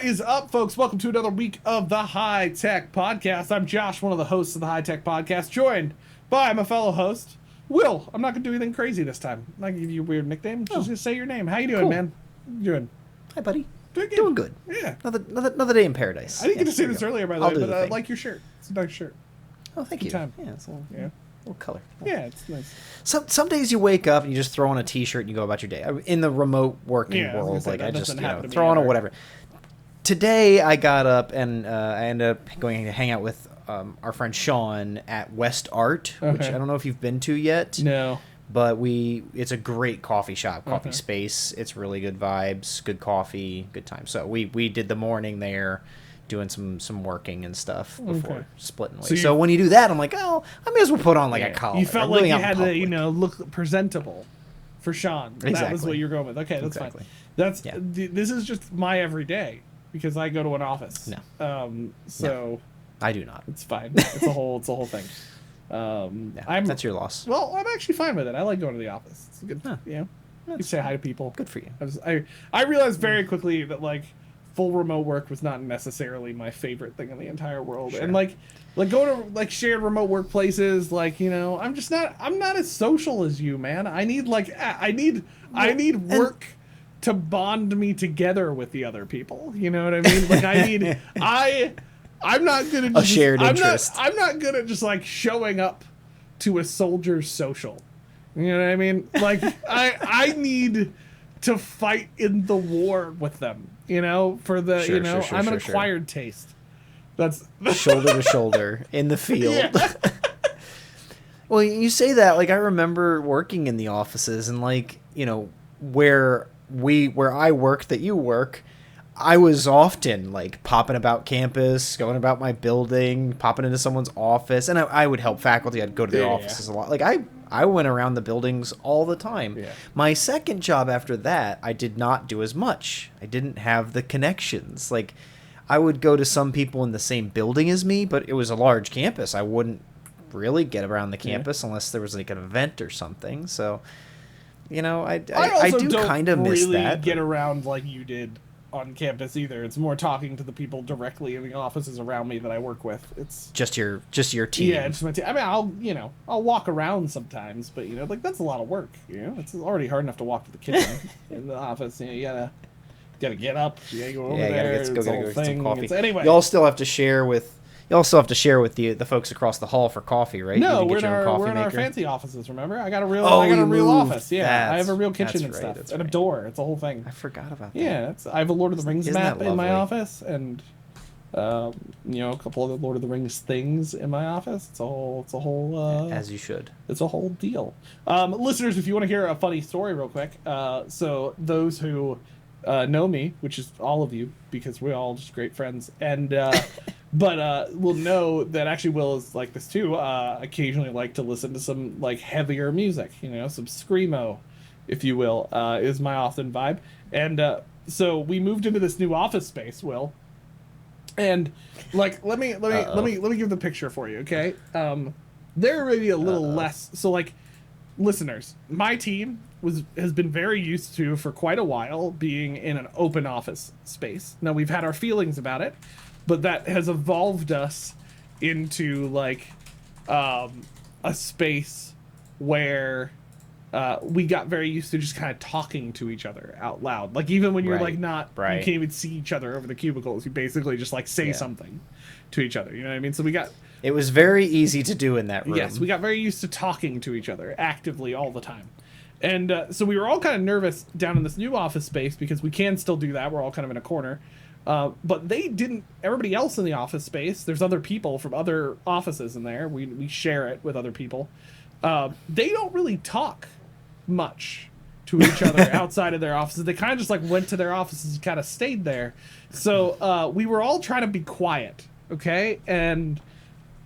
is up, folks? Welcome to another week of the High Tech Podcast. I'm Josh, one of the hosts of the High Tech Podcast, joined by my fellow host, Will. I'm not going to do anything crazy this time. I'm not going to give you a weird nickname. Just say your name. How you doing, man? How you doing? Hi, buddy. Doing good. Yeah. Another day in paradise. I didn't get to say this earlier, by the way, but I thing. like your shirt. It's a nice shirt. Oh, thank you. Time. Yeah, it's a little color. Yeah, it's nice. Some days you wake up and you just throw on a t-shirt and you go about your day. In the remote working world, like I just throw on a whatever. Today I got up and I ended up going to hang out with our friend Sean at West Art, which I don't know if you've been to yet. No. But it's a great coffee shop, coffee space. It's really good vibes, good coffee, good time. So we did the morning there, doing some working and stuff before splitting away. So when you do that, I'm like, oh, I may as well put on like a collar. You felt like you had to, look presentable for Sean. Exactly. That was what you're going with. Okay, that's fine. That's this is just my everyday because I go to an office. No. So I do not. It's fine. It's a whole thing. That's your loss. Well, I'm actually fine with it. I like going to the office. It's good. You say hi to people. Good for you. I realized very quickly that like full remote work was not necessarily my favorite thing in the entire world. Sure. And like going to like shared remote workplaces, like, I'm not as social as you, man. I need work to bond me together with the other people. You know what I mean? Like I'm not good at a shared interest. I'm not good at just like showing up to a soldier's social. You know what I mean? Like I need to fight in the war with them. For the I'm an acquired taste. That's shoulder to shoulder in the field. Yeah. Well, you say that, like I remember working in the offices and like, where I work that you work, I was often like popping about campus, going about my building, popping into someone's office, and I would help faculty. I'd go to their offices a lot. Like I went around the buildings all the time. Yeah. My second job after that, I did not do as much. I didn't have the connections. Like I would go to some people in the same building as me, but it was a large campus. I wouldn't really get around the campus unless there was like an event or something. So, I do kind of miss that. I don't get around like you did on campus either. It's more talking to the people directly in the offices around me that I work with. It's just your team. Yeah, just my team. I mean, I'll walk around sometimes, but like that's a lot of work. It's already hard enough to walk to the kitchen in the office. You gotta get up. You gotta go over there. Gotta go get some coffee. Anyway, you also have to share with the folks across the hall for coffee, right? No, we're in our fancy offices. Remember, I got a real office. Yeah, I have a real kitchen and stuff, and a door. It's a whole thing. I forgot about that. Yeah, I have a Lord of the Rings map in my office, and a couple of the Lord of the Rings things in my office. It's a whole. As you should. It's a whole deal. Listeners, if you want to hear a funny story, real quick. So those who know me, which is all of you, because we're all just great friends, and. But we'll know that actually Will is like this too. Occasionally like to listen to some like heavier music, some Screamo, if you will, is my often vibe. And so we moved into this new office space, Will. And like let me give the picture for you, okay? They're already a little less. So like, listeners, my team has been very used to for quite a while being in an open office space. Now we've had our feelings about it. But that has evolved us into like a space where we got very used to just kind of talking to each other out loud. Like even when you're like not, you can't even see each other over the cubicles. You basically just like say something to each other. You know what I mean? So it was very easy to do in that room. Yes, we got very used to talking to each other actively all the time. And so we were all kind of nervous down in this new office space because we can still do that. We're all kind of in a corner. But they didn't. Everybody else in the office space, there's other people from other offices in there. We share it with other people. They don't really talk much to each other outside of their offices. They kind of just like went to their offices and kind of stayed there. So we were all trying to be quiet, okay? And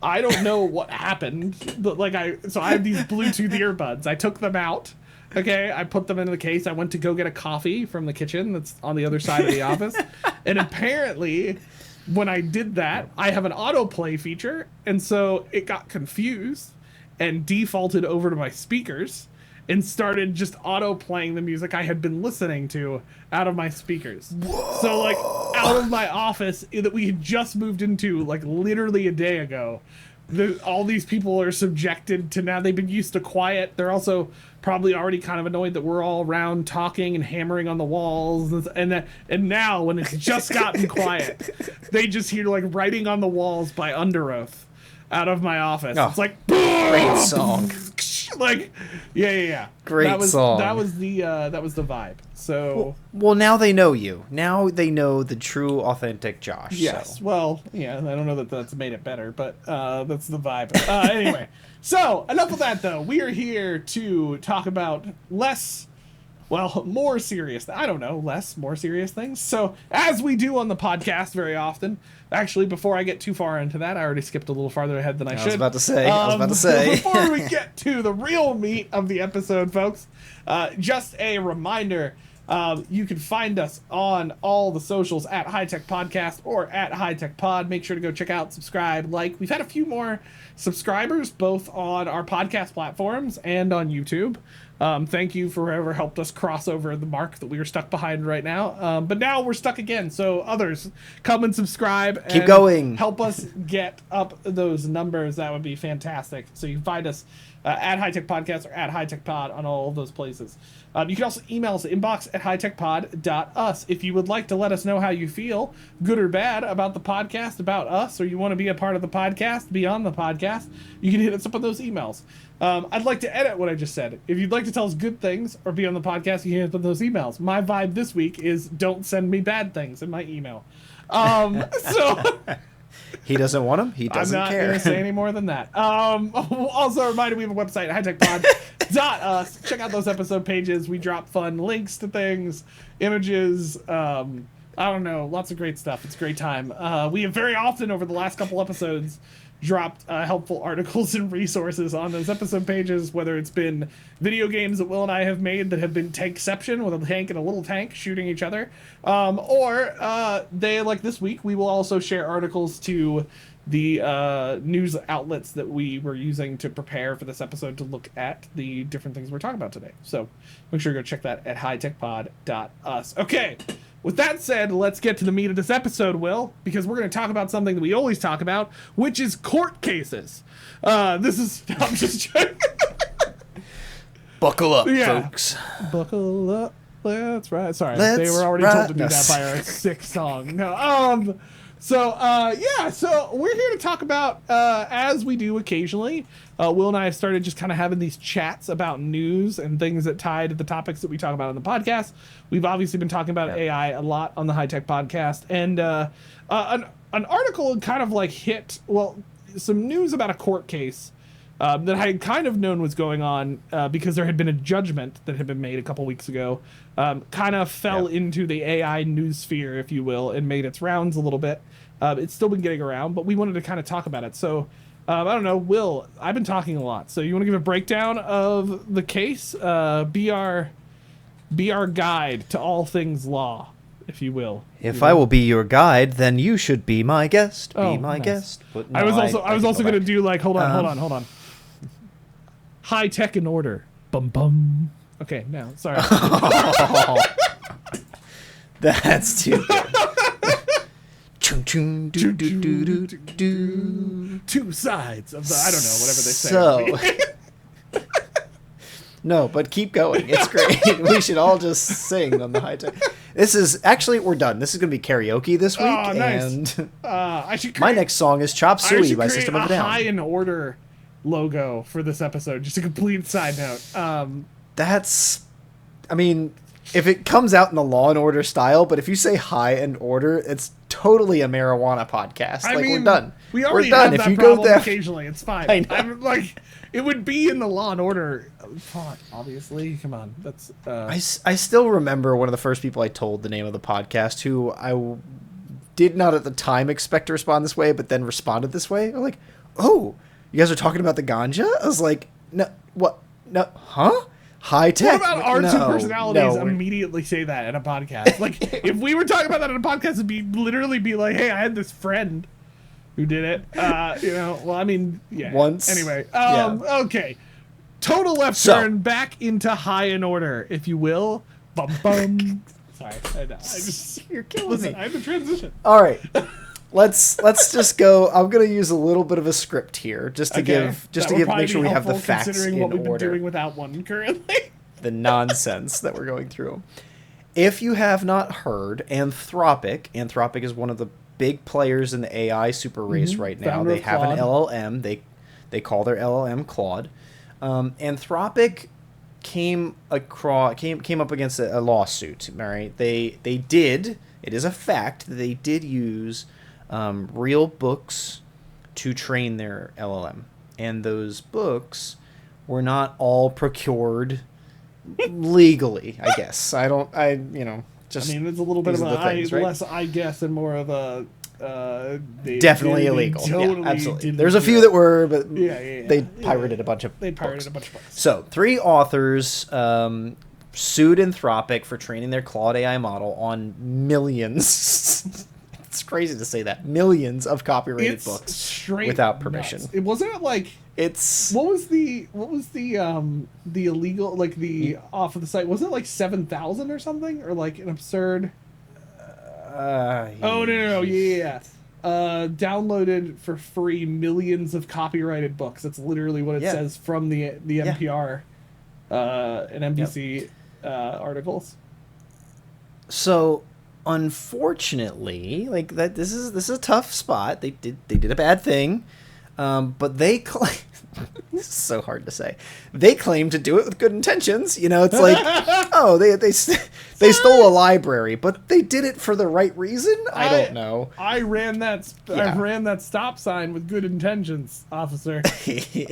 I don't know what happened, but like I have these Bluetooth earbuds. I took them out. Okay, I put them into the case. I went to go get a coffee from the kitchen that's on the other side of the office. And apparently, when I did that, I have an autoplay feature. And so it got confused and defaulted over to my speakers. and started just auto playing the music I had been listening to out of my speakers. Whoa. So like out of my office that we had just moved into like literally a day ago, all these people are subjected to, now they've been used to quiet. They're also probably already kind of annoyed that we're all around talking and hammering on the walls, and now when it's just gotten quiet, they just hear like writing on the walls by Under Oath out of my office. It's like great song. Like yeah. Great song. That was the vibe. So well, now they know you. Now they know the true, authentic Josh. Yes. So. Well, yeah. I don't know that that's made it better, but that's the vibe. Anyway, so enough of that though. We are here to talk about more serious. I don't know, more serious things. So as we do on the podcast very often. Actually, before I get too far into that, I already skipped a little farther ahead than I should. I was about to say. Before we get to the real meat of the episode, folks, just a reminder, you can find us on all the socials at High Tech Podcast or at High Tech Pod. Make sure to go check out, subscribe, like. We've had a few more subscribers, both on our podcast platforms and on YouTube. Thank you for whoever helped us cross over the mark that we were stuck behind right now. But now we're stuck again. So others, come and subscribe. Keep going. Help us get up those numbers. That would be fantastic. So you can find us at High Tech Podcast or at High Tech Pod on all of those places. You can also email us at inbox@hightechpod.us if you would like to let us know how you feel, good or bad, about the podcast, about us, or you want to be a part of the podcast, be on the podcast. You can hit us up on those emails. I'd like to edit what I just said. If you'd like to tell us good things or be on the podcast, you can hit us up those emails. My vibe this week is don't send me bad things in my email. So... He doesn't want them. He doesn't care. I'm not going to say any more than that. Also, a reminder, we have a website, hightechpod.us. Check out those episode pages. We drop fun links to things, images, I don't know, lots of great stuff. It's a great time. We have very often, over the last couple episodes, dropped helpful articles and resources on those episode pages, whether it's been video games that Will and I have made that have been tankception, with a tank and a little tank shooting each other, or they, like this week, we will also share articles to the news outlets that we were using to prepare for this episode to look at the different things we're talking about today. So make sure to go check that at hightechpod.us. Okay. With that said, let's get to the meat of this episode, Will, because we're going to talk about something that we always talk about, which is court cases. I'm just joking. Buckle up, folks. Buckle up. That's right. Sorry, they were already told to do that by our sick song. No, So we're here to talk about, as we do occasionally, Will and I have started just kind of having these chats about news and things that tie to the topics that we talk about on the podcast. We've obviously been talking about AI a lot on the High Tech Podcast, and an article kind of like hit, some news about a court case that I had kind of known was going on because there had been a judgment that had been made a couple weeks ago, kind of fell into the AI news sphere, if you will, and made its rounds a little bit. It's still been getting around, but we wanted to kind of talk about it. So, I don't know, Will, I've been talking a lot. So you want to give a breakdown of the case? Be our guide to all things law, if you will. If I will be your guide, then you should be my guest. Be my guest. But no, I was also going to do like, hold on. High tech in order. Bum bum. Okay, no, sorry. That's too good. Two sides of the, I don't know, whatever they say. So, no, but keep going. It's great. We should all just sing on the High Tech. This is actually, we're done. This is going to be karaoke this week. Oh, nice. And my next song is Chop Suey by System of a Down. High in order logo for this episode. Just a complete side note. I mean, if it comes out in the Law and Order style, but if you say High and Order, it's totally a marijuana podcast. We're done. We already have that problem occasionally. It's fine. I'm like, it would be in the Law and Order font, obviously. Come on, that's. I still remember one of the first people I told the name of the podcast, who I did not at the time expect to respond this way, but then responded this way. I'm like, oh, you guys are talking about the ganja? I was like, no, what? No, huh? High tech. What about our two personalities immediately say that in a podcast? Like, if we were talking about that in a podcast, it'd literally be like, hey, I had this friend who did it. Once. Anyway, okay. Total left turn back into High and Order, if you will. Bum bum. Sorry, You're killing me. I have to transition. All right. Let's just go. I'm gonna use a little bit of a script here, just to make sure we have the facts considering in what we've been order. doing without one currently. The nonsense that we're going through. If you have not heard, Anthropic is one of the big players in the AI super race right now. Founder They of have an Claude. LLM. They call their LLM Claude. Anthropic came up against a lawsuit. All right, they did. It is a fact that they did use real books to train their LLM, and those books were not all procured legally. I guess I mean, it's a little bit of less I guess and more of a definitely illegal. Totally absolutely. There's a few that were, but they pirated a bunch of books. So 3 authors sued Anthropic for training their Claude AI model on millions. It's crazy to say that, millions of copyrighted books without permission. Nuts. It wasn't like what was the illegal, like the off of the site? Was it like 7,000 or something, or like an absurd? No, yeah. Downloaded for free millions of copyrighted books. That's literally what it says from the NPR and NBC articles. So, unfortunately, like that, this is a tough spot. They did a bad thing, but they claim. This is so hard to say. They claim to do it with good intentions. You know, it's like, oh, they stole a library, but they did it for the right reason. I don't know. I ran that stop sign with good intentions, officer.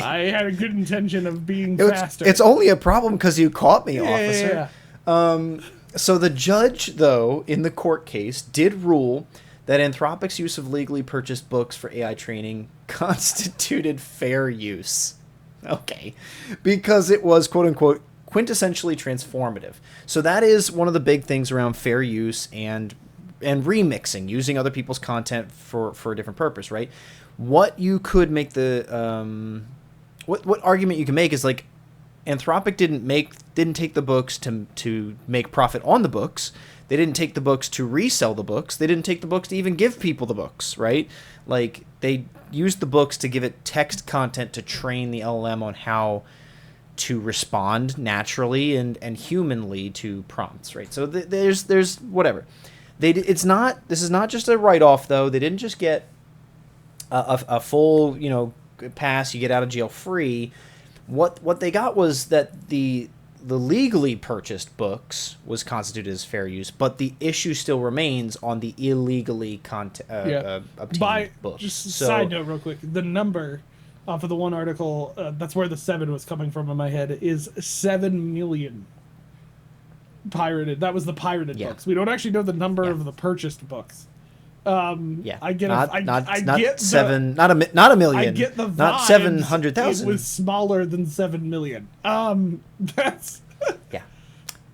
I had a good intention of being faster. It's only a problem because you caught me, officer. So the judge, though, in the court case, did rule that Anthropic's use of legally purchased books for AI training constituted fair use. Okay. Because it was, quote unquote, quintessentially transformative. So that is one of the big things around fair use and remixing, using other people's content for a different purpose, right? What you could make what argument you can make is like, Anthropic didn't take the books to make profit on the books. They didn't take the books to resell the books. They didn't take the books to even give people the books, right? Like, they used the books to give it text content to train the LLM on how to respond naturally and humanly to prompts, right? So there's whatever. This is not just a write-off, though. They didn't just get a full, pass, you get out of jail free. What they got was that the legally purchased books was constituted as fair use, but the issue still remains on the illegally obtained books. Just side note real quick, the number off of the one article, that's where the 7 was coming from in my head, is 7 million pirated. That was the pirated books. We don't actually know the number of the purchased books. I get not a million. I get the vibe. Not 700,000. It was smaller than 7 million. That's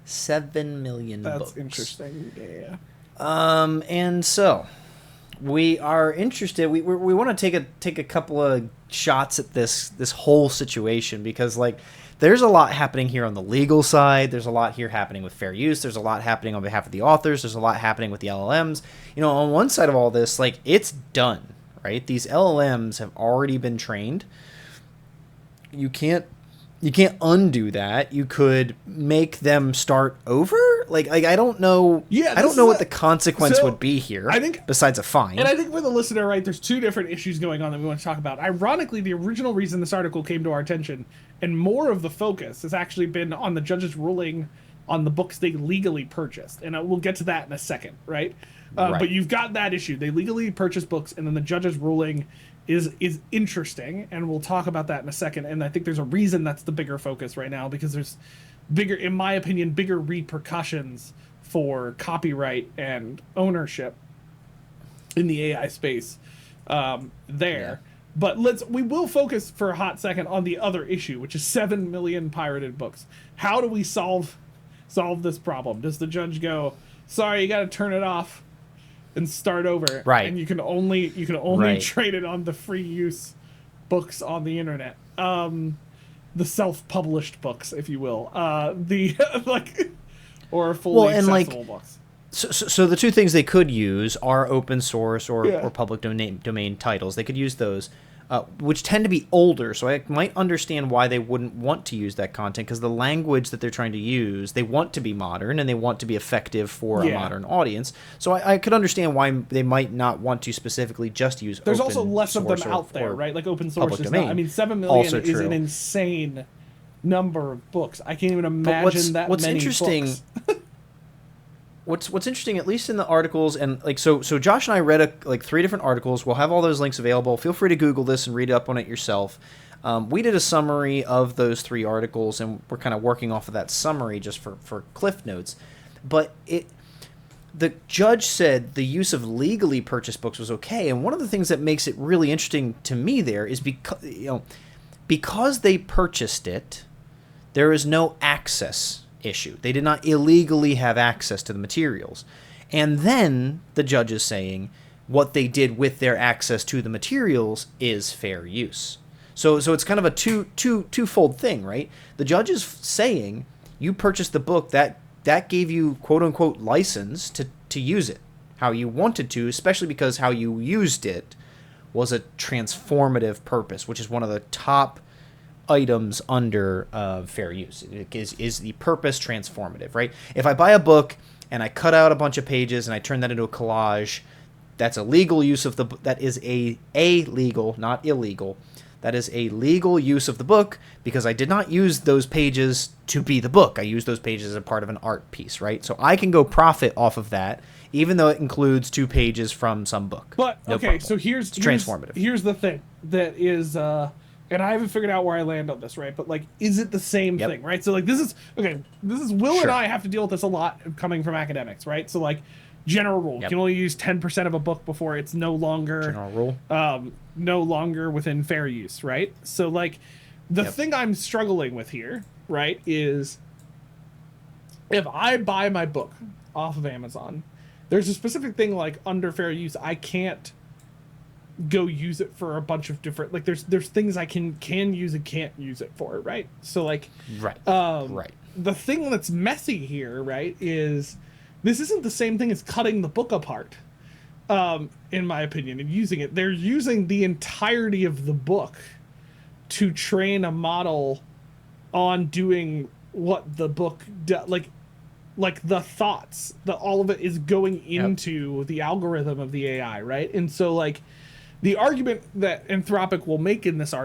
7 million books. That's interesting. Yeah. And so we are interested. We want to take a couple of shots at this whole situation, because like there's a lot happening here on the legal side. There's a lot here happening with fair use. There's a lot happening on behalf of the authors. There's a lot happening with the LLMs. On one side of all this, like, it's done, right? These LLMs have already been trained. You can't undo that. You could make them start over. Like I don't know. I don't know what the consequence would be here. I think, besides a fine. And I think for the listener, right, there's 2 different issues going on that we want to talk about. Ironically, the original reason this article came to our attention, and more of the focus, has actually been on the judge's ruling on the books they legally purchased, and we'll get to that in a second, right? But you've got that issue. They legally purchased books, and then the judge's ruling is interesting, and we'll talk about that in a second. And I think there's a reason that's the bigger focus right now, because there's bigger, in my opinion, bigger repercussions for copyright and ownership in the AI space there. But we will focus for a hot second on the other issue, which is 7 million pirated books. How do we solve this problem? Does the judge go, sorry, you got to turn it off and start over, right? And you can only trade it on the free use books on the internet. the self-published books, if you will, the like, or fully accessible books. So the two things they could use are open source or public domain titles. They could use those, which tend to be older. So I might understand why they wouldn't want to use that content, because the language that they're trying to use, they want to be modern and they want to be effective for a modern audience. So I could understand why they might not want to specifically just use There's open also less of them out there, right? Like open source is not. I mean, 7 million is an insane number of books. I can't even imagine what's many interesting books. What's interesting, at least in the articles, and like so Josh and I read like 3 different articles. We'll have all those links available. Feel free to Google this and read up on it yourself. We did a summary of those 3 articles, and we're kind of working off of that summary just for cliff notes. But the judge said the use of legally purchased books was okay, and one of the things that makes it really interesting to me there is because they purchased it, there is no access issue. They did not illegally have access to the materials. And then the judge is saying what they did with their access to the materials is fair use. So it's kind of a twofold thing, right? The judge is saying you purchased the book that gave you quote unquote license to use it how you wanted to, especially because how you used it was a transformative purpose, which is one of the top items under fair use. Is the purpose transformative, right? If I buy a book and I cut out a bunch of pages and I turn that into a collage, that's a legal use of the book. That is a legal, not illegal. That is a legal use of the book because I did not use those pages to be the book. I used those pages as a part of an art piece, right? So I can go profit off of that, even though it includes 2 pages from some book. But okay, so here's transformative. Here's the thing that is. And I haven't figured out where I land on this, right? But like, is it the same thing, right? So like, this is Will and I have to deal with this a lot coming from academics, right? So like, general rule, you can only use 10% of a book before it's no longer no longer within fair use, right? So like, the thing I'm struggling with here, right, is if I buy my book off of Amazon, there's a specific thing like under fair use, I can't go use it for a bunch of different, like there's things I can use and can't use it for, right? So like the thing that's messy here, right, is this isn't the same thing as cutting the book apart, in my opinion, and using it. They're using the entirety of the book to train a model on doing what the book does, like the thoughts, all of it is going into the algorithm of the AI, right? And so like, the argument that Anthropic will make in this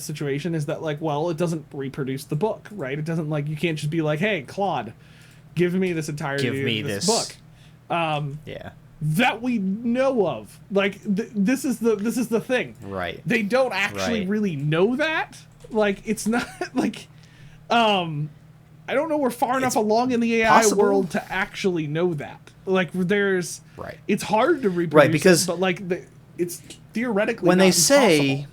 situation is that, like, well, it doesn't reproduce the book, right? It doesn't, like, you can't just be like, hey, Claude, give me this entirety of this book. That we know of. Like, this is the thing. Right. They don't actually really know that. Like, it's not, like, I don't know we're far enough along in the AI world to actually know that. Like, there's... Right. It's hard to reproduce, right, because... but, like, it's theoretically when not they impossible.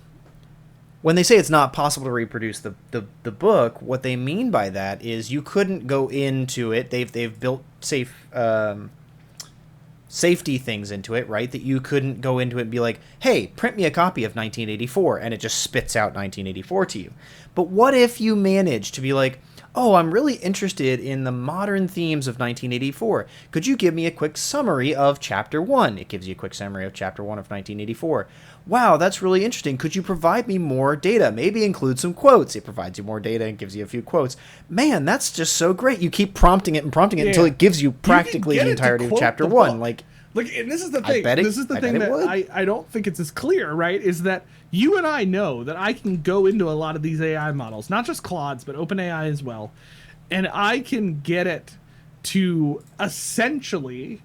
When they say it's not possible to reproduce the book, what they mean by that is you couldn't go into it. They've built safety things into it, right? That you couldn't go into it and be like, hey, print me a copy of 1984, and it just spits out 1984 to you. But what if you manage to be like, oh, I'm really interested in the modern themes of 1984. Could you give me a quick summary of Chapter 1? It gives you a quick summary of Chapter 1 of 1984. Wow, that's really interesting. Could you provide me more data? Maybe include some quotes. It provides you more data and gives you a few quotes. Man, that's just so great. You keep prompting it until it gives you practically the entirety of Chapter 1. Like, and this is the thing. This is the thing that I don't think it's as clear, right? Is that you and I know that I can go into a lot of these AI models, not just Claude's, but OpenAI as well, and I can get it to essentially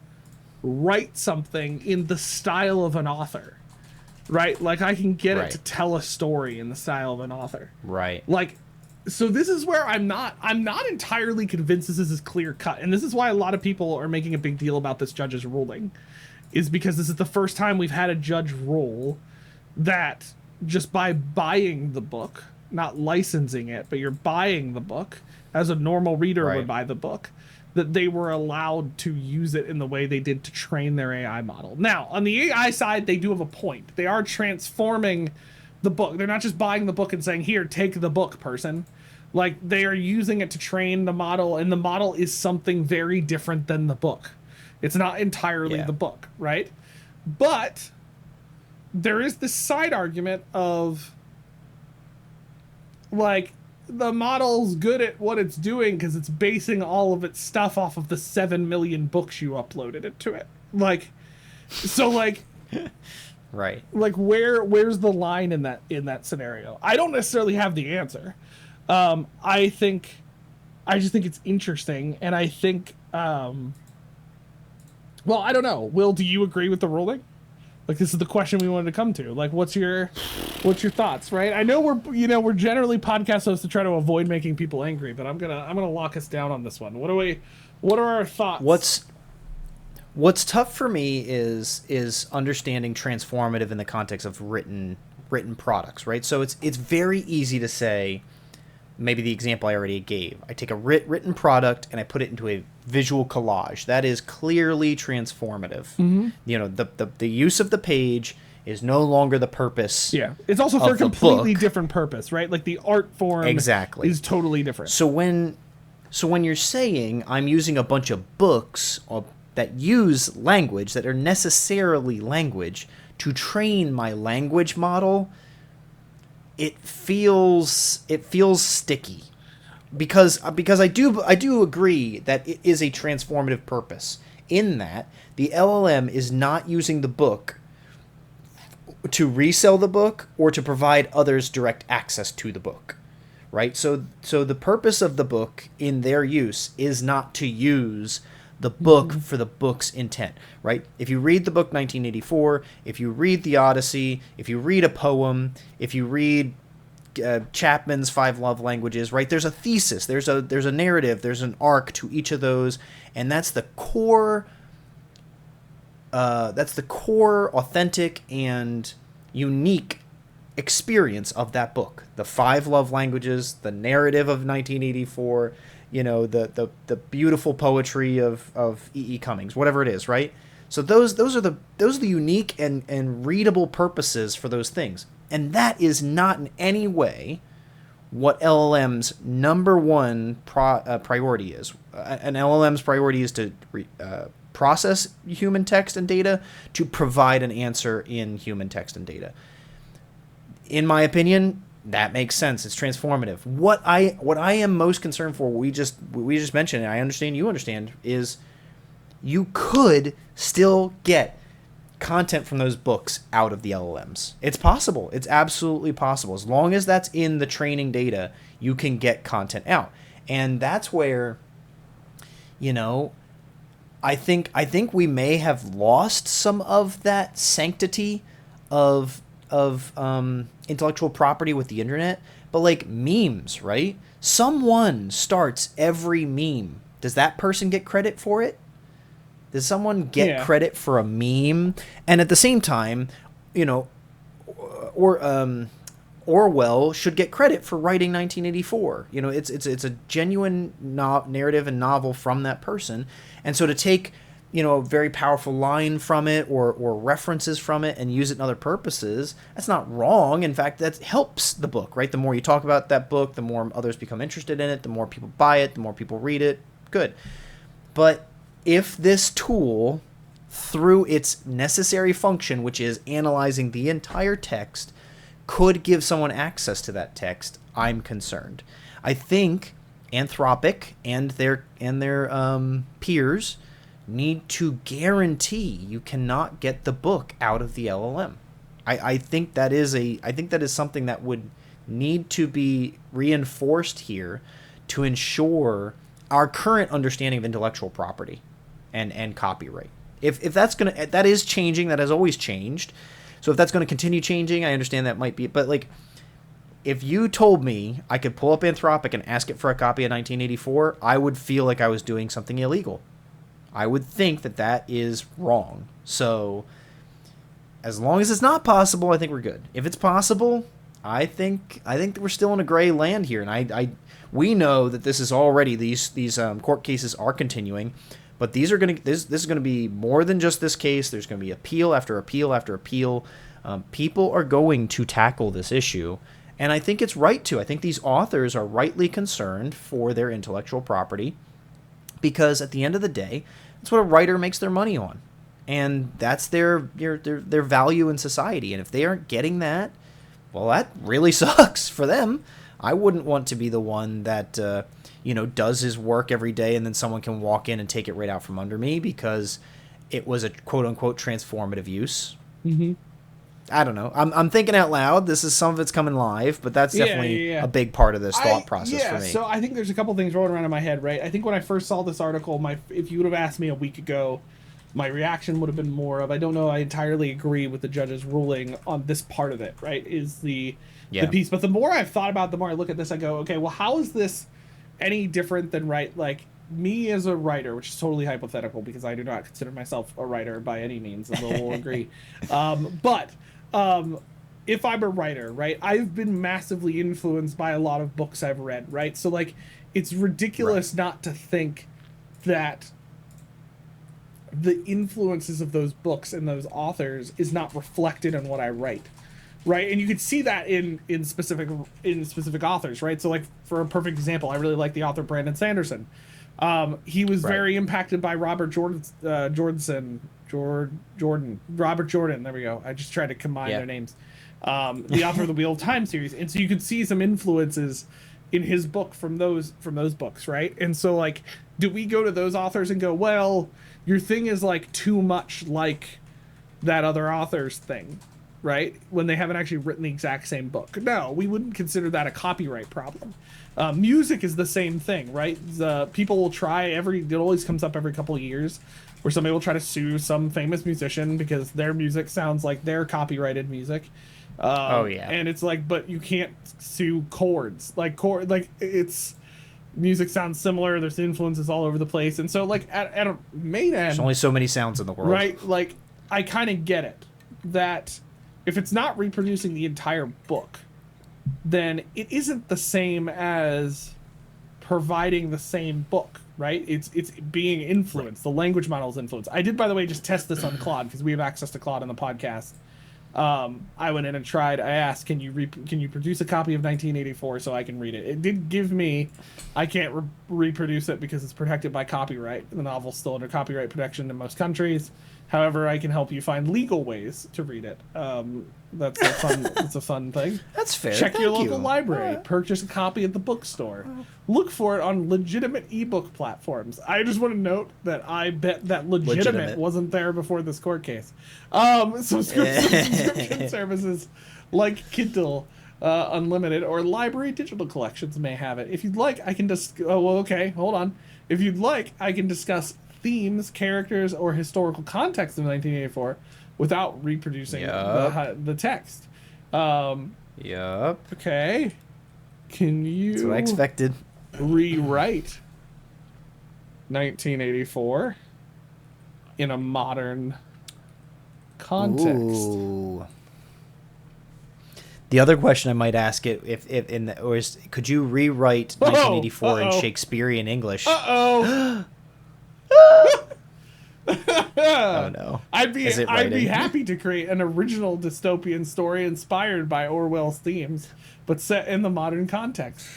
write something in the style of an author, right? Like, I can get it to tell a story in the style of an author. Right. Like, so this is where I'm not entirely convinced this is clear cut. And this is why a lot of people are making a big deal about this judge's ruling, is because this is the first time we've had a judge rule that just by buying the book, not licensing it, but you're buying the book as a normal reader would buy the book, that they were allowed to use it in the way they did to train their AI model. Now, on the AI side, they do have a point. They are transforming the book. They're not just buying the book and saying, here, take the book, person. Like, they are using it to train the model, and the model is something very different than the book. It's not entirely the book, right? But there is this side argument of, like, the model's good at what it's doing because it's basing all of its stuff off of the 7 million books you uploaded it to it. Like, so, like... Right. Like, where's the line in that scenario? I don't necessarily have the answer. I just think it's interesting, and I think, well, I don't know. Will, do you agree with the ruling? Like, this is the question we wanted to come to. Like, what's your thoughts, right? I know we're generally podcast hosts to try to avoid making people angry, but I'm gonna lock us down on this one. What are our thoughts? What's tough for me is understanding transformative in the context of written products, right? So it's very easy to say, maybe the example I already gave. I take a written product and I put it into a visual collage. That is clearly transformative. Mm-hmm. You know, the use of the page is no longer the purpose. Yeah, it's also for a completely different purpose, right? Like, the art form is totally different. So when you're saying I'm using a bunch of books that use language, that are necessarily language, to train my language model, it feels sticky, because I do agree that it is a transformative purpose, in that the LLM is not using the book to resell the book or to provide others direct access to the book, right? So the purpose of the book in their use is not to use the book for the book's intent, right? If you read the book 1984, if you read the Odyssey, if you read a poem, if you read Chapman's 5 Love Languages, right? There's a thesis, there's a narrative, there's an arc to each of those, and that's the core authentic and unique experience of that book. The 5 Love Languages, the narrative of 1984, you know, the beautiful poetry of E.E. Cummings, whatever it is, right? So those are the unique and readable purposes for those things. And that is not in any way what LLM's number one priority is. An LLM's priority is to process human text and data, to provide an answer in human text and data. In my opinion, that makes sense. It's transformative. What I am most concerned for, we just mentioned, and I understand you understand, is you could still get content from those books out of the LLMs. It's possible. It's absolutely possible. As long as that's in the training data, you can get content out. And that's where, you know, I think we may have lost some of that sanctity of intellectual property with the internet. But like memes, right? Someone starts every meme. Does that person get credit for it? Does someone get credit for a meme? And at the same time, you know, Orwell should get credit for writing 1984. You know, it's a genuine narrative and novel from that person. And so to take, you know, a very powerful line from it or references from it and use it in other purposes, that's not wrong. In fact, that helps the book, right? The more you talk about that book, the more others become interested in it, the more people buy it, the more people read it. Good. But if this tool, through its necessary function, which is analyzing the entire text, could give someone access to that text, I'm concerned. I think Anthropic and their peers need to guarantee you cannot get the book out of the LLM. I think that is something that would need to be reinforced here to ensure our current understanding of intellectual property and copyright. If that is changing, that has always changed. So if that's going to continue changing, I understand that might be, but like, if you told me I could pull up Anthropic and ask it for a copy of 1984, I would feel like I was doing something illegal. I would think that is wrong. So as long as it's not possible, I think we're good. If it's possible, I think that we're still in a gray land here, and we know that this is already these court cases are continuing, but this is going to be more than just this case. There's going to be appeal after appeal after appeal. People are going to tackle this issue, and I think it's right to. I think these authors are rightly concerned for their intellectual property, because at the end of the day, that's what a writer makes their money on, and that's their value in society. And if they aren't getting that, well, that really sucks for them. I wouldn't want to be the one that does his work every day, and then someone can walk in and take it right out from under me because it was a quote unquote transformative use. Mm-hmm. I don't know. I'm thinking out loud. This is some of it's coming live, but that's definitely a big part of this thought process for me. So I think there's a couple things rolling around in my head, right? I think when I first saw this article, if you would have asked me a week ago, my reaction would have been more of, I don't know, I entirely agree with the judge's ruling on this part of it, right? Is the piece. But the more I've thought about it, the more I look at this, I go, okay, well, how is this any different than, right, like, me as a writer, which is totally hypothetical because I do not consider myself a writer by any means, and we'll agree. But if I'm a writer, right, I've been massively influenced by a lot of books I've read, right? So, like, it's ridiculous not to think that the influences of those books and those authors is not reflected in what I write, right? And you can see that in specific authors, right? So, like, for a perfect example, I really like the author Brandon Sanderson. He was very impacted by Robert Jordan. There we go. I just tried to combine their names. The author of the Wheel of Time series, and so you could see some influences in his book from those books, right? And so, like, do we go to those authors and go, well, your thing is like too much like that other author's thing, right? When they haven't actually written the exact same book. No, we wouldn't consider that a copyright problem. Music is the same thing, right? People will try it always comes up every couple of years where somebody will try to sue some famous musician because their music sounds like their copyrighted music. And it's like, but you can't sue chords. It's music sounds similar. There's influences all over the place. And so, like, at a main end, there's only so many sounds in the world. Right? Like, I kind of get it. That if it's not reproducing the entire book, then it isn't the same as providing the same book, right? It's being influenced. The language model is influenced. I did, by the way, just test this on Claude because we have access to Claude on the podcast. I went in and tried. I asked, can you produce a copy of 1984 so I can read it? It did give me, I can't reproduce it because it's protected by copyright. The novel's still under copyright protection in most countries. However, I can help you find legal ways to read it. That's a fun thing. That's fair. Check your local library. Purchase a copy at the bookstore. Look for it on legitimate ebook platforms. I just want to note that I bet that legitimate wasn't there before this court case. Subscription services like Kindle Unlimited or library digital collections may have it. If you'd like, I can hold on. If you'd like, I can discuss themes, characters, or historical context of 1984 without reproducing the text. Okay. Can you... That's what I expected. Rewrite 1984 in a modern context? Ooh. The other question I might ask it could you rewrite 1984 in Shakespearean English? Oh no! I'd be happy to create an original dystopian story inspired by Orwell's themes, but set in the modern context.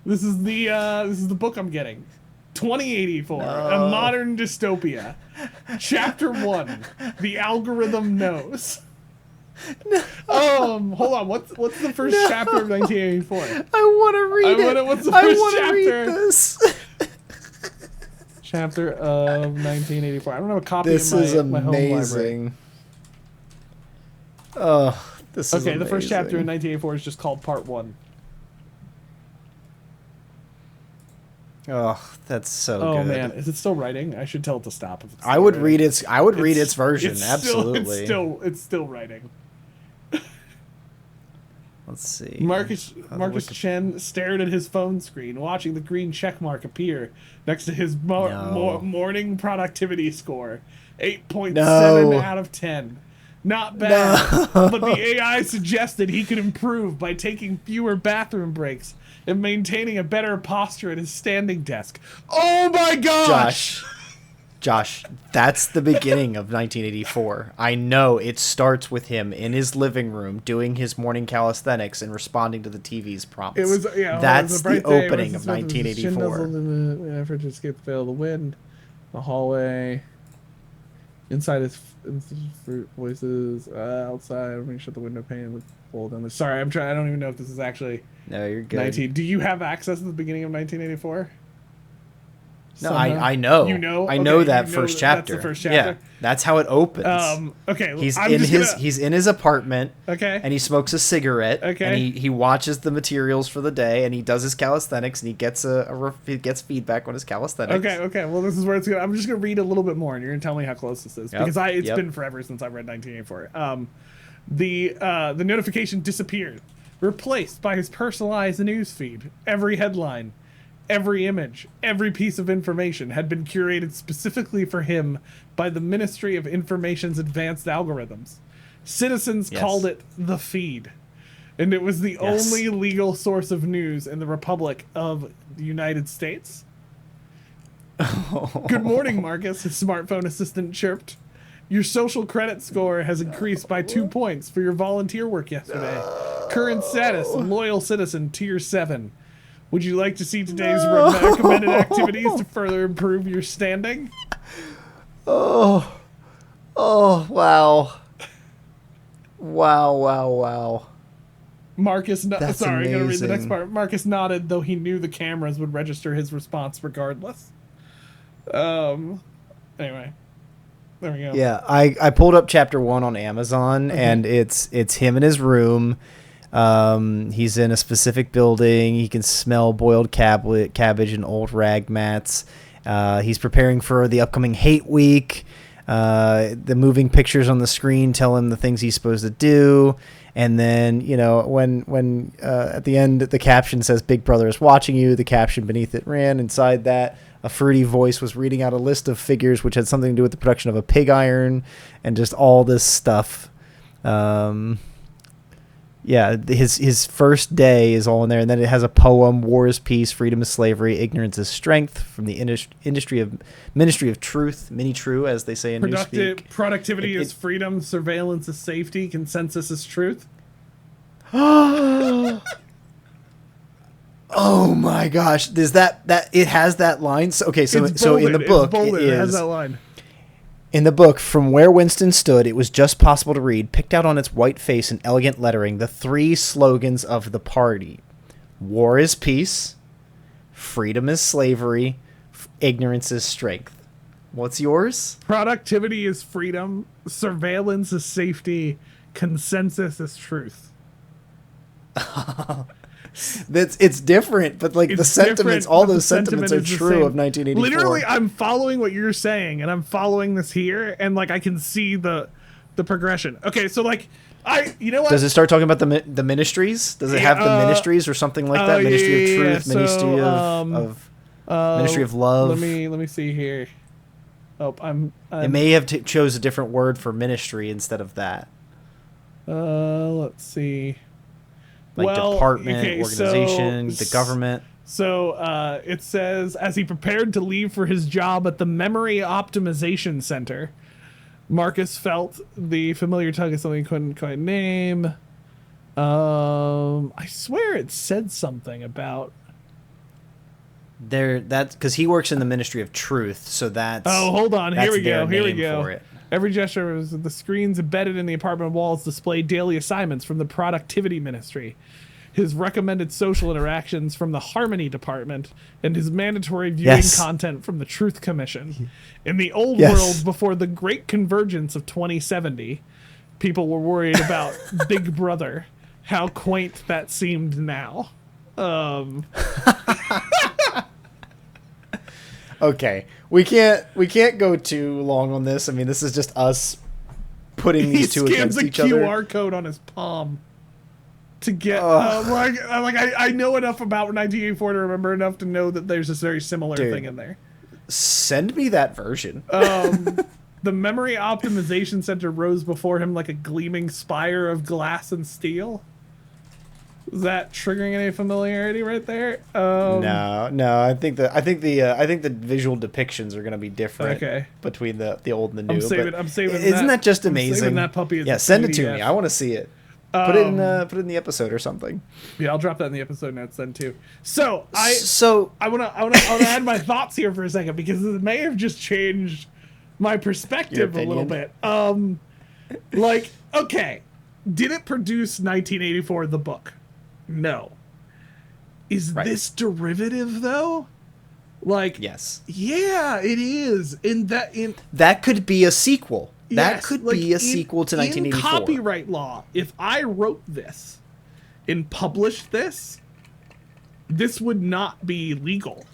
This is the book I'm getting. 2084, a modern dystopia. Chapter 1: The algorithm knows. No. Hold on. What's the first chapter of 1984? I want to read it. What's the first chapter? Read this. Chapter of 1984. I don't have a copy this of my home library. This is amazing. Oh, this is amazing. Okay, the first chapter in 1984 is just called Part 1. Oh, that's so good. Oh man, is it still writing? I should tell it to stop. If it's I would read its. I would read its version. Absolutely. It's still writing. Let's see. Marcus Chen stared at his phone screen, watching the green check mark appear next to his morning productivity score. 8.7 out of 10. Not bad. But the AI suggested he could improve by taking fewer bathroom breaks and maintaining a better posture at his standing desk. Oh my gosh! Josh, that's the beginning of 1984. I know it starts with him in his living room doing his morning calisthenics and responding to the TV's prompts. It was That's the opening of Shin 1984. nuzzled in the effort to escape the veil of the wind. The hallway. Inside his fruit voices. Outside, make sure the window pane was pulled in. Sorry, I'm trying. I don't even know if this is actually. No, you're good. Do you have access to the beginning of 1984? No, I know. You know? I know okay, that you know first chapter. That's the first chapter. Yeah, that's how it opens. Okay. He's in his apartment. Okay. And he smokes a cigarette. Okay. And he watches the materials for the day, and he does his calisthenics, and he gets he gets feedback on his calisthenics. Okay. Well, this is where it's gonna. I'm just gonna read a little bit more, and you're gonna tell me how close this is because it's been forever since I've read 1984. The notification disappeared, replaced by his personalized news feed. Every headline, every image, every piece of information had been curated specifically for him by the Ministry of Information's advanced algorithms. Citizens called it the feed, and it was the only legal source of news in the Republic of the United States. Good morning, Marcus, his smartphone assistant chirped. Your social credit score has increased by 2 points for your volunteer work yesterday. Current status, loyal citizen, tier 7. Would you like to see today's recommended activities to further improve your standing? Oh, wow. Wow. Marcus, That's I'm going to read the next amazing. part. Marcus nodded, though he knew the cameras would register his response regardless. Anyway. There we go. Yeah, I pulled up chapter 1 on Amazon, and it's him in his room. He's in a specific building. He can smell boiled cabbage and old rag mats. He's preparing for the upcoming hate week. The moving pictures on the screen tell him the things he's supposed to do. And then, when at the end the caption says Big Brother is watching you, the caption beneath it ran. Inside that, a fruity voice was reading out a list of figures which had something to do with the production of a pig iron and just all this stuff. His first day is all in there, and then it has a poem: "War is peace, freedom is slavery, ignorance is strength." From the Ministry of Truth, mini true, as they say in Newspeak. Productivity is freedom, surveillance is safety, consensus is truth. Oh my gosh! Does that it has that line? So in the book it has that line. In the book, from where Winston stood, it was just possible to read, picked out on its white face in elegant lettering, the 3 slogans of the party: war is peace, freedom is slavery, ignorance is strength. What's yours? Productivity is freedom, surveillance is safety, consensus is truth. It's different, but the sentiments, all those sentiments are true of 1984. Literally, I'm following what you're saying, and I'm following this here, and I can see the progression. Okay, so you know what? Does it start talking about the ministries? Does it have the ministries or something like that? Ministry of Truth, Ministry of Ministry of Love. Let me see here. Oh, it may have chose a different word for ministry instead of that. Let's see. Department, organization, the government. So it says, as he prepared to leave for his job at the Memory Optimization Center, Marcus felt the familiar tug of something he couldn't quite name. I swear it said something about... That's because he works in the Ministry of Truth, so that's... Oh, hold on. Here we go. For it. Every gesture was the screens embedded in the apartment walls display daily assignments from the Productivity Ministry, his recommended social interactions from the Harmony Department, and his mandatory viewing content from the Truth Commission. In the old world before the Great Convergence of 2070, people were worried about Big Brother. How quaint that seemed now. Okay, we can't go too long on this. I mean, this is just us putting these two against each other. He scans a QR code on his palm to get. I know enough about 1984 to remember enough to know that there's this very similar thing in there. Send me that version. The Memory Optimization Center rose before him like a gleaming spire of glass and steel. Is that triggering any familiarity right there? No. I think the visual depictions are going to be different between the old and the new. I'm saving. Isn't that just amazing? I'm saving that puppy as yeah, a send it PDF. to me. I want to see it. Put it in the episode or something. Yeah, I'll drop that in the episode notes then too. So I want to add my thoughts here for a second because it may have just changed my perspective a little bit. Like, okay, did it produce 1984 the book? No. Is this derivative though? Like, yes. Yeah, it is. That could be a sequel. Yes, that could be a sequel to 1984. In copyright law, if I wrote this and published this would not be legal.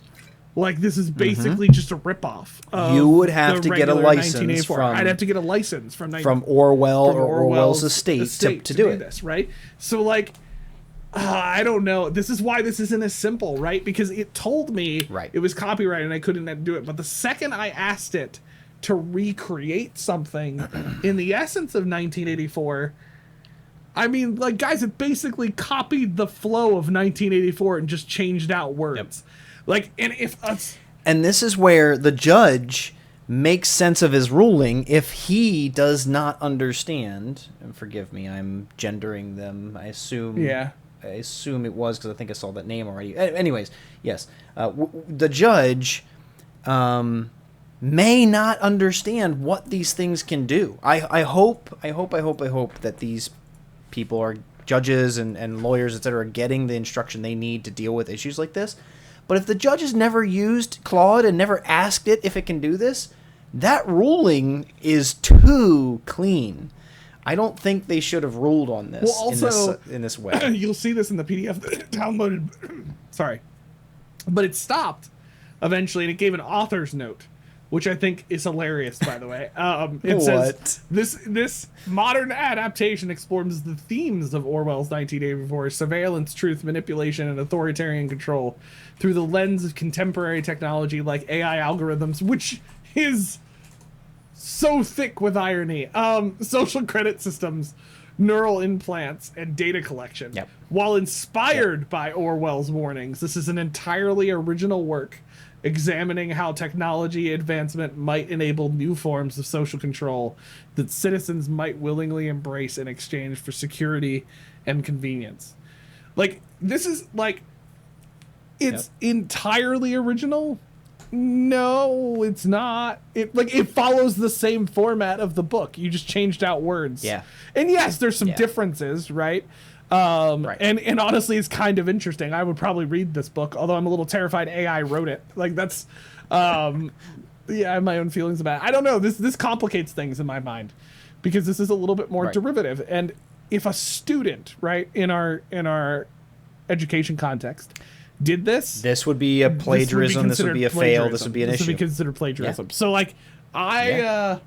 Like, this is basically just a ripoff. You would have to get a license from... I'd have to get a license from Orwell's estate to do this, right? So, like, I don't know. This is why this isn't as simple, right? Because it told me it was copyrighted and I couldn't do it. But the second I asked it to recreate something in the essence of 1984, I mean, like, guys, it basically copied the flow of 1984 and just changed out words. Like, and this is where the judge makes sense of his ruling if he does not understand. And forgive me, I'm gendering them. I assume it was because I think I saw that name already. Anyways, yes, the judge may not understand what these things can do. I hope that these people are judges and lawyers, etc., are getting the instruction they need to deal with issues like this. But if the judge has never used Claude and never asked it if it can do this, that ruling is too clean. I don't think they should have ruled on this in this way. You'll see this in the PDF that downloaded. Sorry. But it stopped eventually, and it gave an author's note, which I think is hilarious, by the way. It says, this modern adaptation explores the themes of Orwell's 1984, surveillance, truth, manipulation, and authoritarian control through the lens of contemporary technology like AI algorithms, which is so thick with irony, social credit systems, neural implants, and data collection. While inspired by Orwell's warnings, this is an entirely original work examining how technology advancement might enable new forms of social control that citizens might willingly embrace in exchange for security and convenience. Like, this is like, it's entirely original. No, it's not. It follows the same format of the book. You just changed out words. Yeah. And yes, there's some differences, right? And honestly, it's kind of interesting. I would probably read this book, although I'm a little terrified AI wrote it. Like, that's, I have my own feelings about it. I don't know. This complicates things in my mind because this is a little bit more derivative. And if a student, right, in our education context did this would be a plagiarism. This would be a fail. This would be an issue. This would be considered plagiarism. So, like, I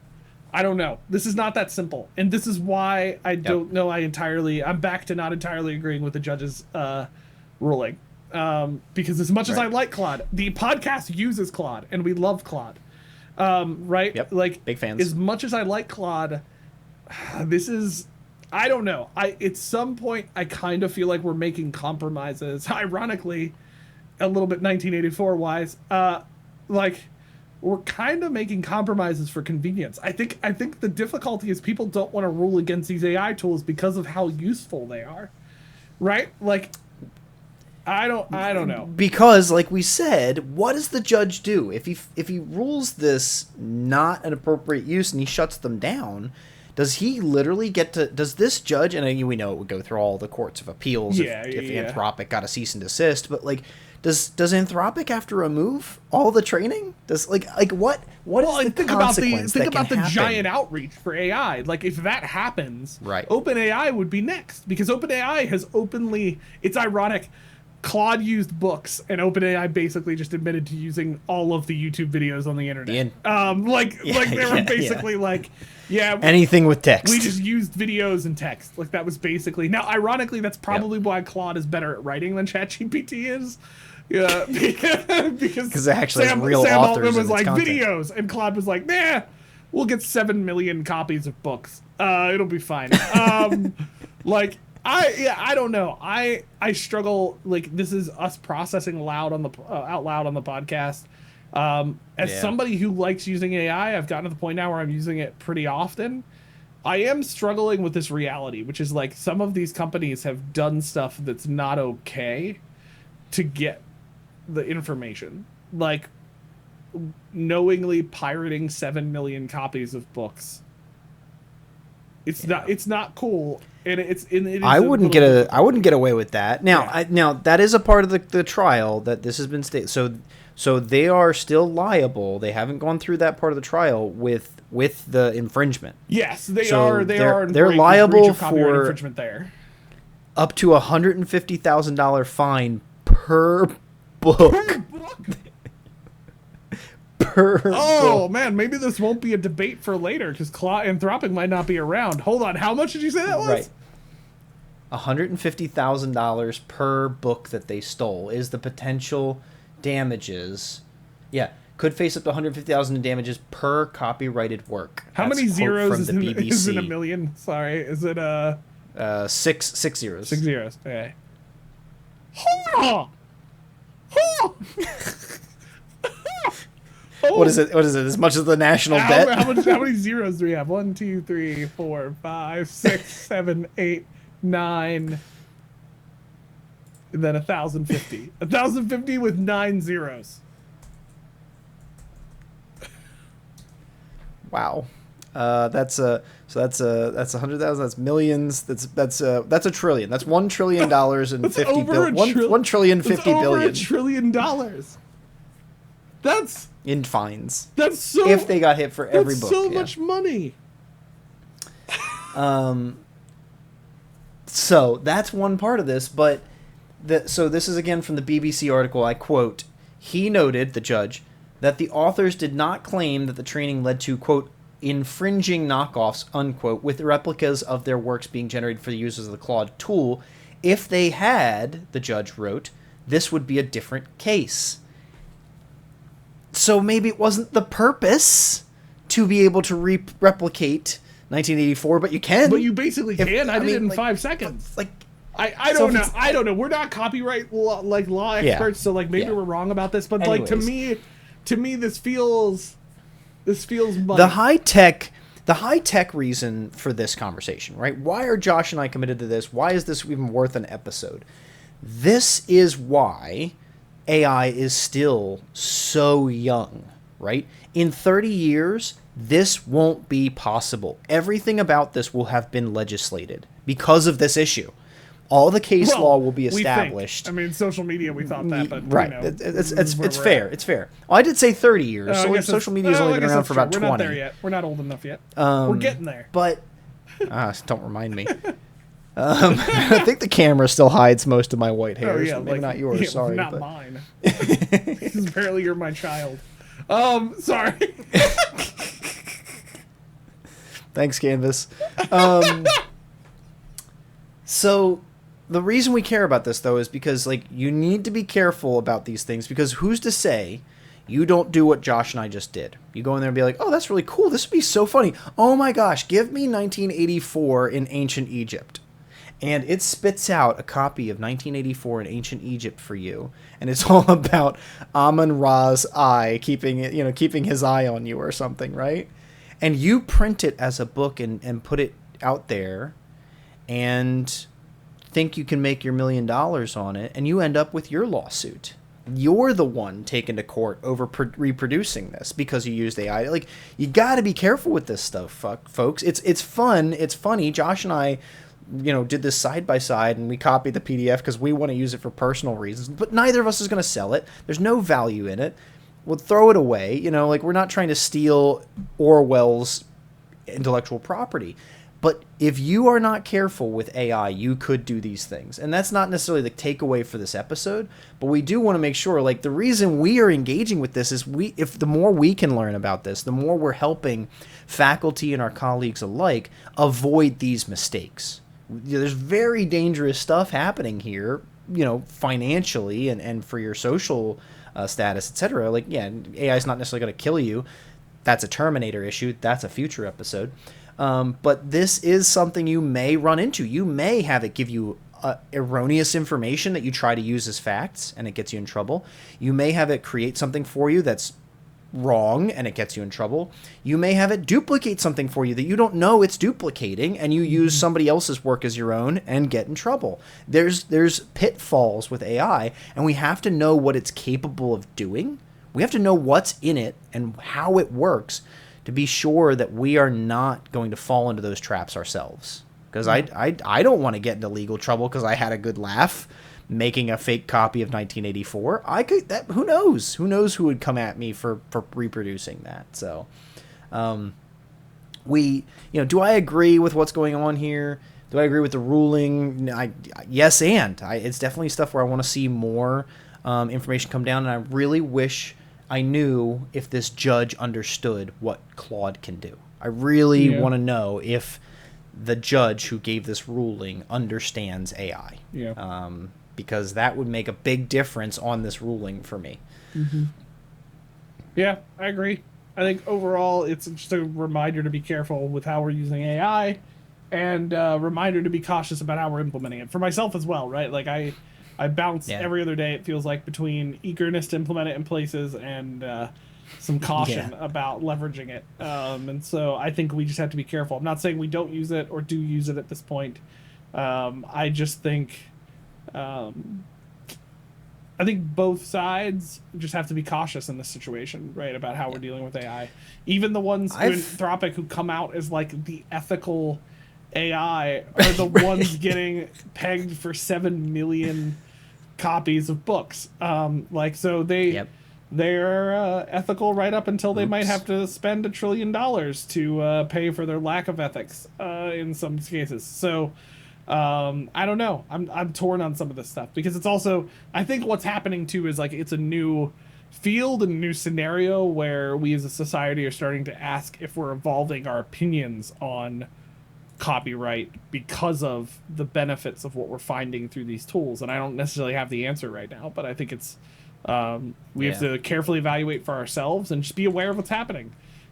don't know. This is not that simple. And this is why I don't know I'm back to not entirely agreeing with the judge's ruling. Because as much as I like Claude, the podcast uses Claude, and we love Claude. Right? Yep. Like, big fans. As much as I like Claude, this is... I don't know. At some point, I kind of feel like we're making compromises. Ironically, a little bit 1984-wise. Like... we're kind of making compromises for convenience. I think the difficulty is people don't want to rule against these AI tools because of how useful they are, right? Like, I don't know. Because, like we said, what does the judge do if he rules this not an appropriate use and he shuts them down? Does he literally get to? Does this judge? And we know it would go through all the courts of appeals if Anthropic got a cease and desist, but like. Does Anthropic have to remove all the training? Does what is the consequence? Think about the giant outreach for AI. Like, if that happens, OpenAI would be next because OpenAI has openly. It's ironic. Claude used books, and OpenAI basically just admitted to using all of the YouTube videos on the internet. They were basically anything with text. We just used videos and text. Like, that was basically. Now, ironically, that's probably why Claude is better at writing than ChatGPT is. Yeah, because actually Sam authors Altman was like content. videos, and Claude was like, nah, we'll get 7 million copies of books. It'll be fine. I don't know. I struggle. Like, this is us processing loud on the out loud on the podcast. As somebody who likes using AI, I've gotten to the point now where I'm using it pretty often. I am struggling with this reality, which is like some of these companies have done stuff that's not okay to get the information, like knowingly pirating 7 million copies of books. It's not cool, and I wouldn't get away with that. Now, now that is a part of the trial that this has been stated. So they are still liable. They haven't gone through that part of the trial with the infringement. Yes, they are. They're liable for infringement there. Up to $150,000 fine per book. Book. Man, maybe this won't be a debate for later because Claude Anthropic might not be around. Hold on, how much did you say that was? Right. $150,000 per book that they stole is the potential damages. Yeah, could face up to $150,000 in damages per copyrighted work. How many zeros is in a million? Sorry, is it six zeros? 6 zeros. Okay. What is it? As much as the national debt? How many zeros do we have? 1, 2, 3, 4, 5, 6, 7, 8, 9. And then 1,050. 1,050 with 9 zeros. Wow. That's 100,000. That's millions. That's a trillion. That's $1 trillion and 50 billion. $1 trillion 50 billion. Over $1 trillion. That's in fines. That's so. If they got hit for every book, so much money. So that's one part of this, but so this is again from the BBC article. I quote: "He noted, the judge, that the authors did not claim that the training led to, quote, infringing knockoffs, unquote, with replicas of their works being generated for the users of the Claude tool. If they had," the judge wrote, "this would be a different case." So maybe it wasn't the purpose to be able to replicate 1984, but you can. But you basically can. I did it in 5 seconds. Like, I don't know. I don't know. We're not copyright law experts, so like maybe we're wrong about this. But anyways, like to me, this feels money. The high tech reason for this conversation, right? Why are Josh and I committed to this? Why is this even worth an episode? This is why AI is still so young, right? In 30 years, this won't be possible. Everything about this will have been legislated because of this issue. All the case law will be established. I mean, social media, we thought that, but right, you know, it's fair. It's fair. Well, I did say 30 years. So social media's only been around for about 20. We're not there yet. We're not old enough yet. We're getting there. But don't remind me. I think the camera still hides most of my white hair. Oh, yeah, so maybe not yours. Sorry, not mine. Apparently, you're my child. Sorry. Thanks, Canvas. So the reason we care about this, though, is because like you need to be careful about these things, because who's to say you don't do what Josh and I just did? You go in there and be like, oh, that's really cool. This would be so funny. Oh my gosh, give me 1984 in ancient Egypt. And it spits out a copy of 1984 in ancient Egypt for you, and it's all about Amun-Ra's eye keeping his eye on you or something, right? And you print it as a book and put it out there, and think you can make your $1 million on it, and you end up with your lawsuit. You're the one taken to court over reproducing this because you used AI. Like, you got to be careful with this stuff, folks. It's fun. It's funny. Josh and I, did this side by side, and we copied the PDF because we want to use it for personal reasons. But neither of us is going to sell it. There's no value in it. We'll throw it away. Like, we're not trying to steal Orwell's intellectual property. But if you are not careful with AI, you could do these things. And that's not necessarily the takeaway for this episode, but we do want to make sure, like, the reason we are engaging with this is if the more we can learn about this, the more we're helping faculty and our colleagues alike avoid these mistakes. There's very dangerous stuff happening here, financially and for your social status, etc. Like, yeah, AI is not necessarily going to kill you. That's a Terminator issue. That's a future episode. But this is something you may run into. You may have it give you erroneous information that you try to use as facts, and it gets you in trouble. You may have it create something for you that's wrong, and it gets you in trouble. You may have it duplicate something for you that you don't know it's duplicating, and you use somebody else's work as your own and get in trouble. There's pitfalls with AI, and we have to know what it's capable of doing. We have to know what's in it and how it works to be sure that we are not going to fall into those traps ourselves. Because I don't want to get into legal trouble because I had a good laugh making a fake copy of 1984. Who knows who would come at me for reproducing that. So do I agree with what's going on here? Do I agree with the ruling? Yes, and it's definitely stuff where I want to see more information come down, and I really wish I knew if this judge understood what Claude can do. I really want to know if the judge who gave this ruling understands AI. Because that would make a big difference on this ruling for me. Mm-hmm. Yeah, I agree. I think overall it's just a reminder to be careful with how we're using AI, and a reminder to be cautious about how we're implementing it. For myself as well, right? Like I bounce every other day, it feels like, between eagerness to implement it in places and some caution about leveraging it. And so I think we just have to be careful. I'm not saying we don't use it or do use it at this point. I just think... I think both sides just have to be cautious in this situation, right, about how we're dealing with AI. Even the ones in Anthropic who come out as like the ethical AI are the ones getting pegged for 7 million copies of books. So they're ethical right up until they might have to spend $1 trillion to pay for their lack of ethics in some cases. So I don't know. I'm torn on some of this stuff because it's also, I think what's happening too is like it's a new field and a new scenario where we as a society are starting to ask if we're evolving our opinions on copyright because of the benefits of what we're finding through these tools. And I don't necessarily have the answer right now, but I think it's we have to carefully evaluate for ourselves and just be aware of what's happening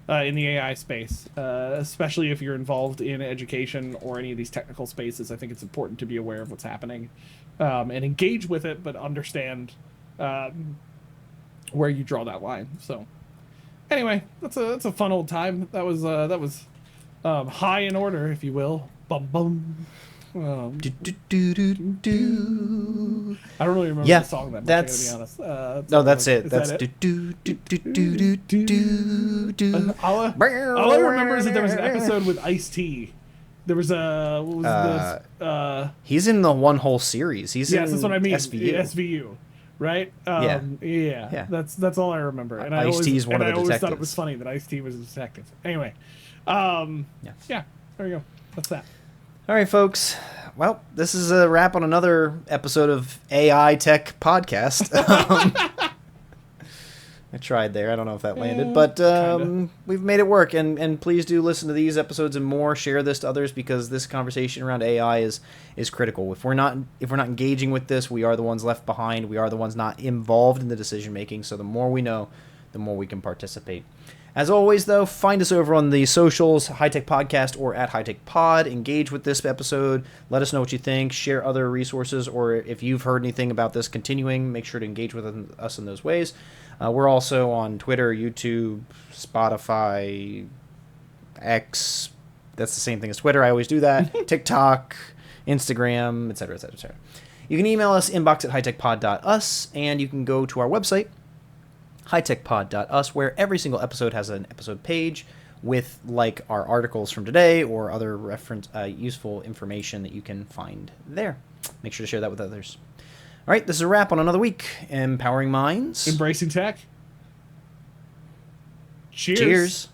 in the AI space, especially if you're involved in education or any of these technical spaces. I think it's important to be aware of what's happening and engage with it, but understand where you draw that line. So anyway, that's a fun old time. That was high in order, if you will. Bum bum. I don't really remember the song that much, I gotta be honest. No, that's it. That's it. All I remember is that there was an episode with Ice-T. There was a... What was this? He's in the one whole series. He's in that's what I mean. SVU. SVU, right? Yeah. That's all I remember. And Ice-T's one of the detectives. I always thought it was funny that Ice-T was a detective. Anyway. Yeah, there you go. That's that. All right, folks. Well, this is a wrap on another episode of AI Tech Podcast. I tried there. I don't know if that landed, but we've made it work. And please do listen to these episodes and more. Share this to others because this conversation around AI is critical. If we're not engaging with this, we are the ones left behind. We are the ones not involved in the decision making. So the more we know, the more we can participate. As always, though, find us over on the socials, High Tech Podcast or at High Tech Pod. Engage with this episode. Let us know what you think. Share other resources, or if you've heard anything about this continuing, make sure to engage with us in those ways. We're also on Twitter, YouTube, Spotify, X. That's the same thing as Twitter. I always do that. TikTok, Instagram, etc., etc., etc. You can email us, inbox at hightechpod.us, and you can go to our website, hightechpod.us, where every single episode has an episode page with like our articles from today or other reference useful information that you can find there. Make sure to share that with others. All right, this is a wrap on another week. Empowering minds. Embracing tech. Cheers. Cheers.